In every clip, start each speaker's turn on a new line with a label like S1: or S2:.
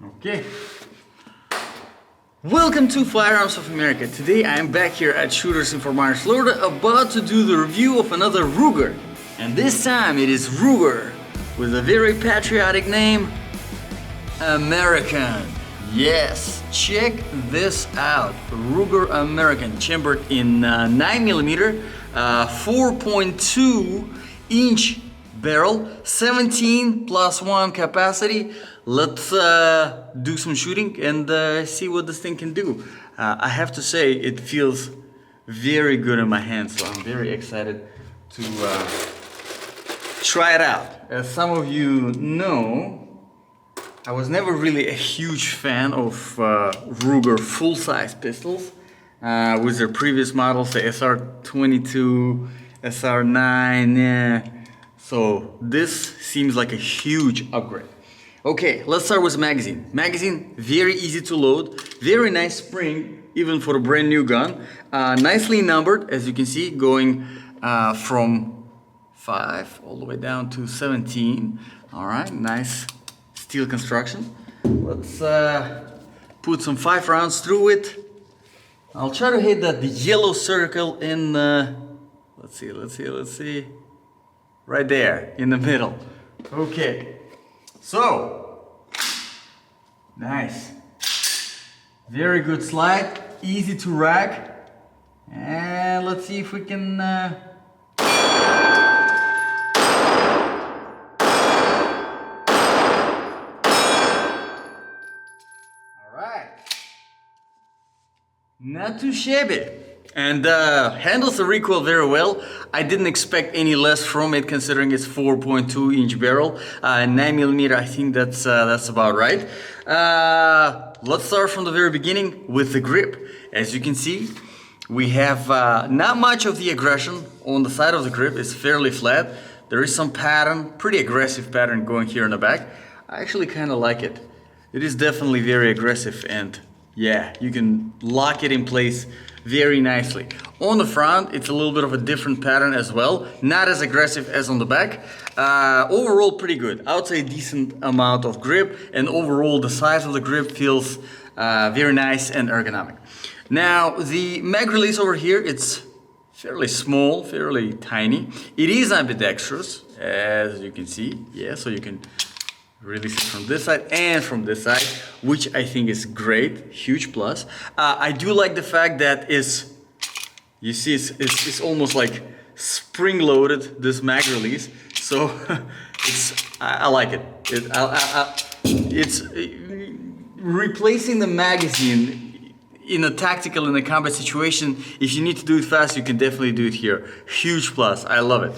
S1: Okay. Welcome to Firearms of America. Today I am back here at Shooters in Fort Myers, Florida, about to do the review of another Ruger. And this time it is Ruger with a very patriotic name, American. Yes, check this out. Ruger American, chambered in 9mm, 4.2 inch barrel, 17+1 capacity. Let's do some shooting and see what this thing can do. I have to say it feels very good in my hands, so I'm very excited to try it out. As some of you know, I was never really a huge fan of Ruger full-size pistols with their previous models, the SR22, SR9. So this seems like a huge upgrade. Okay, let's start with the magazine. Magazine, very easy to load, very nice spring, even for a brand new gun. Nicely numbered, as you can see, going from 5 all the way down to 17. All right, nice steel construction. Let's put some 5 rounds through it. I'll try to hit that yellow circle in, let's see. Right there, in the middle. Okay. So, nice. Very good slide, easy to rack. And let's see if we can... Alright. Not too shabby. And handles the recoil very well. I didn't expect any less from it, considering it's 4.2 inch barrel, 9mm. I think that's about right. Let's start from the very beginning with the grip. As you can see, we have not much of the aggression on the side of the grip. It's fairly flat. There is some pattern, pretty aggressive pattern going here in the back. I actually kind of like it. It is definitely very aggressive, and yeah, you can lock it in place very nicely. On the front, it's a little bit of a different pattern as well. Not as aggressive as on the back. Overall, pretty good. I would say a decent amount of grip, and overall, the size of the grip feels very nice and ergonomic. Now, the mag release over here, it's fairly small, fairly tiny. It is ambidextrous, as you can see. Yeah, so you can release it from this side and from this side, which I think is great, huge plus. I do like the fact that you see it's almost like spring-loaded, this mag release. So I like it. It's replacing the magazine in a tactical, in a combat situation. If you need to do it fast, you can definitely do it here. Huge plus, I love it.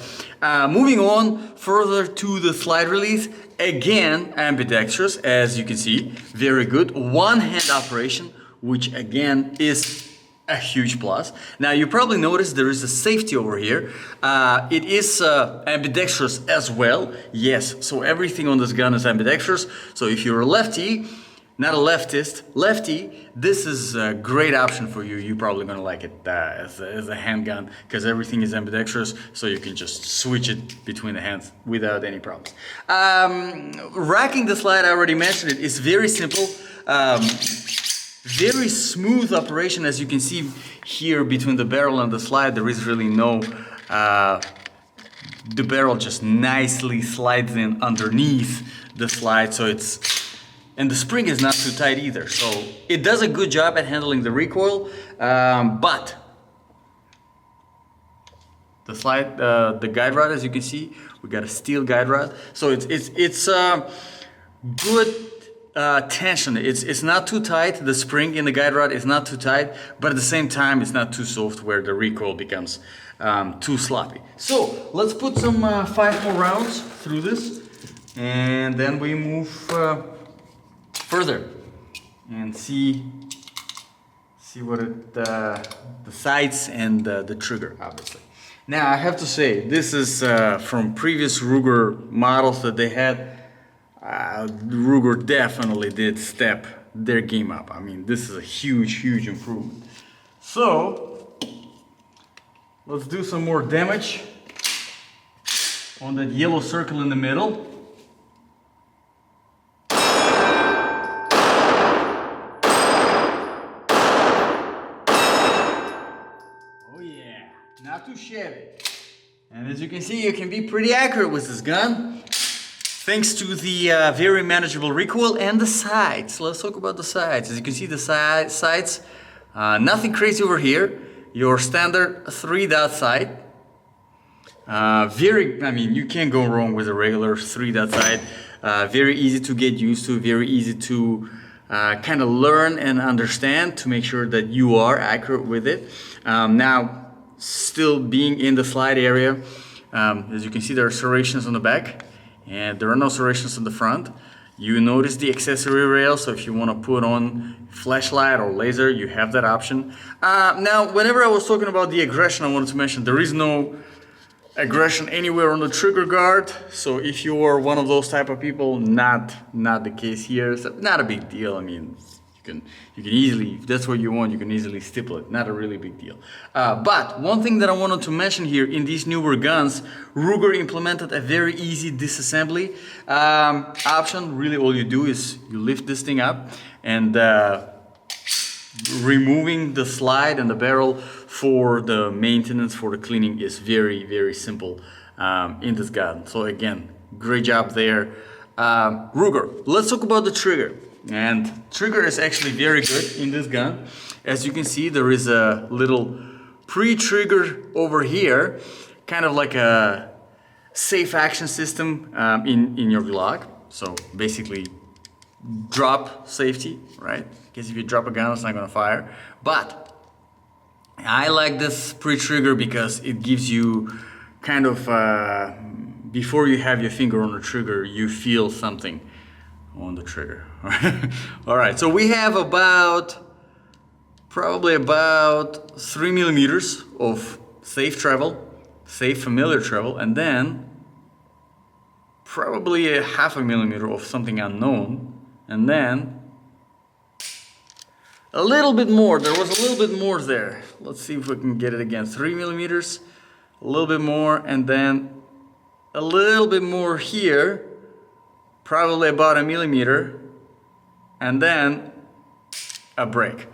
S1: Moving on further to the slide release, again ambidextrous, as you can see, very good. One-hand operation, which again is a huge plus. Now you probably noticed there is a safety over here. It is ambidextrous as well. Yes, so everything on this gun is ambidextrous. So if you're a lefty, not a leftist, lefty, this is a great option for you. You're probably gonna like it as a handgun, because everything is ambidextrous, so you can just switch it between the hands without any problems. Racking the slide, I already mentioned it, is very simple. Very smooth operation, as you can see here between the barrel and the slide. There is really no, the barrel just nicely slides in underneath the slide, so and the spring is not too tight either, so it does a good job at handling the recoil. But the slide, the guide rod, as you can see, we got a steel guide rod, so it's good tension. It's not too tight. The spring in the guide rod is not too tight, but at the same time, it's not too soft where the recoil becomes too sloppy. So let's put some 5 more rounds through this, and then we move further and see what the sights and the trigger, obviously. Now I have to say, this is from previous Ruger models that they had. Ruger definitely did step their game up. I mean, this is a huge improvement. So let's do some more damage on that yellow circle in the middle. too shabby. And as you can see, you can be pretty accurate with this gun, thanks to the very manageable recoil and the sights. Let's talk about the sights. As you can see, the sights, nothing crazy over here. Your standard 3-dot sight. I mean, you can't go wrong with a regular 3-dot sight. Very easy to get used to, very easy to kind of learn and understand to make sure that you are accurate with it. Now, still being in the slide area, as you can see, there are serrations on the back and there are no serrations on the front. You notice the accessory rail, so if you want to put on flashlight or laser, you have that option. Now, whenever I was talking about the aggression, I wanted to mention there is no aggression anywhere on the trigger guard. So if you are one of those type of people, not the case here. So not a big deal. I mean, you can easily, if that's what you want, you can easily stipple it. Not a really big deal. But one thing that I wanted to mention here, in these newer guns, Ruger implemented a very easy disassembly option. Really, all you do is you lift this thing up, and removing the slide and the barrel for the maintenance, for the cleaning, is very, very simple in this gun. So again, great job there, Ruger. Let's talk about the trigger. And trigger is actually very good in this gun. As you can see, there is a little pre-trigger over here, kind of like a safe action system in your Glock. So basically, drop safety, right? Because if you drop a gun, it's not gonna fire. But I like this pre-trigger because it gives you kind of, before you have your finger on the trigger, you feel something on the trigger. All right, so we have probably about 3 millimeters of safe travel, safe familiar travel, and then probably a 0.5 millimeter of something unknown, and then a little bit more. There was a little bit more there. Let's see if we can get it again. 3 millimeters, a little bit more, and then a little bit more here, probably about 1 millimeter, and then a break.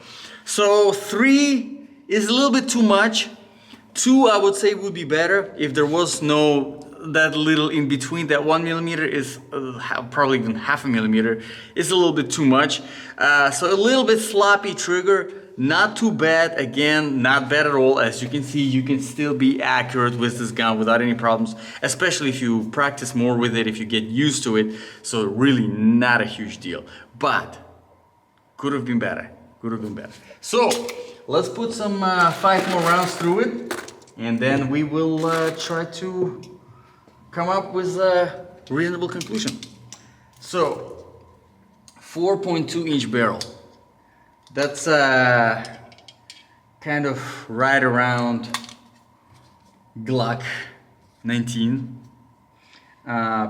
S1: So 3 is a little bit too much. 2, I would say, would be better if there was no that little in between. That 1 millimeter is probably even 0.5 millimeter is a little bit too much. So a little bit sloppy trigger, not too bad. Again, not bad at all. As you can see, you can still be accurate with this gun without any problems, especially if you practice more with it, if you get used to it. So really not a huge deal, but could have been better. Could have been better. So let's put some 5 more rounds through it, and then we will try to come up with a reasonable conclusion. So 4.2 inch barrel. That's kind of right around Glock 19.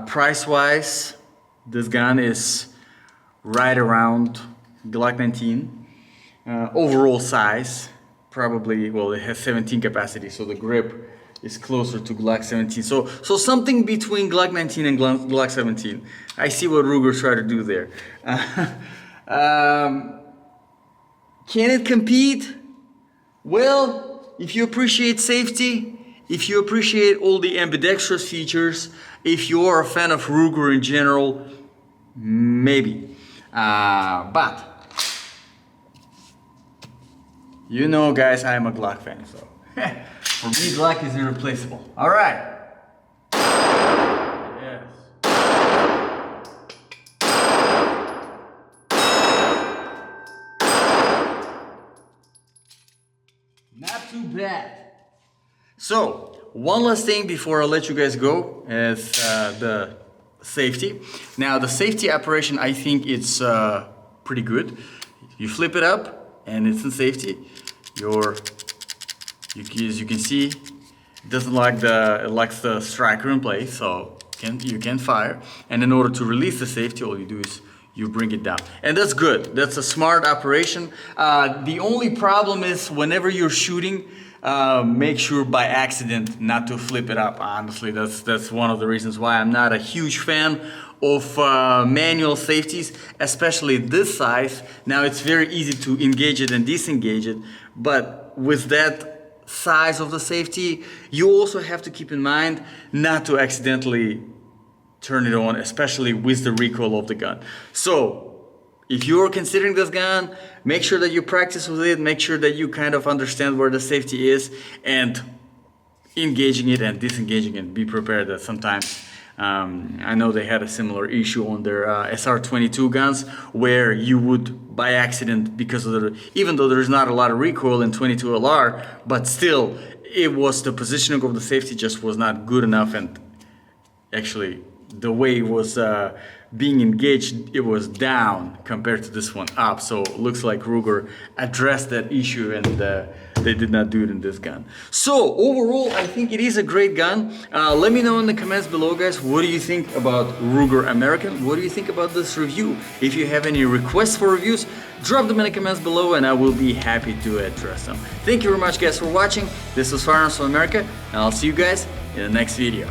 S1: Price wise, this gun is right around Glock 19. Overall size, probably, well, it has 17 capacity, so the grip is closer to Glock 17. So something between Glock 19 and Glock 17. I see what Ruger tried to do there. Can it compete? Well, if you appreciate safety, if you appreciate all the ambidextrous features, if you are a fan of Ruger in general, maybe. But you know, guys, I am a Glock fan, so for me, Glock is irreplaceable. All right. Yes. Not too bad. So, one last thing before I let you guys go is the safety. Now, the safety operation, I think it's pretty good. You flip it up, and it's in safety. As you can see, it doesn't like it likes the striker in place, so you can fire. And in order to release the safety, all you do is you bring it down, and that's good. That's a smart operation. The only problem is whenever you're shooting, make sure by accident not to flip it up. Honestly, that's one of the reasons why I'm not a huge fan of manual safeties, especially this size. Now it's very easy to engage it and disengage it, but with that size of the safety, you also have to keep in mind not to accidentally turn it on, especially with the recoil of the gun. So if you're considering this gun, make sure that you practice with it, make sure that you kind of understand where the safety is, and engaging it and disengaging it. Be prepared that sometimes, I know they had a similar issue on their SR22 guns, where you would by accident, because of the, even though there's not a lot of recoil in 22 LR, but still it was the positioning of the safety just was not good enough, and actually the way it was being engaged, it was down compared to this one up. So it looks like Ruger addressed that issue, and they did not do it in this gun. So overall, I think it is a great gun. Let me know in the comments below, guys, what do you think about Ruger American? What do you think about this review? If you have any requests for reviews, drop them in the comments below and I will be happy to address them. Thank you very much, guys, for watching. This was Firearms of America, and I'll see you guys in the next video.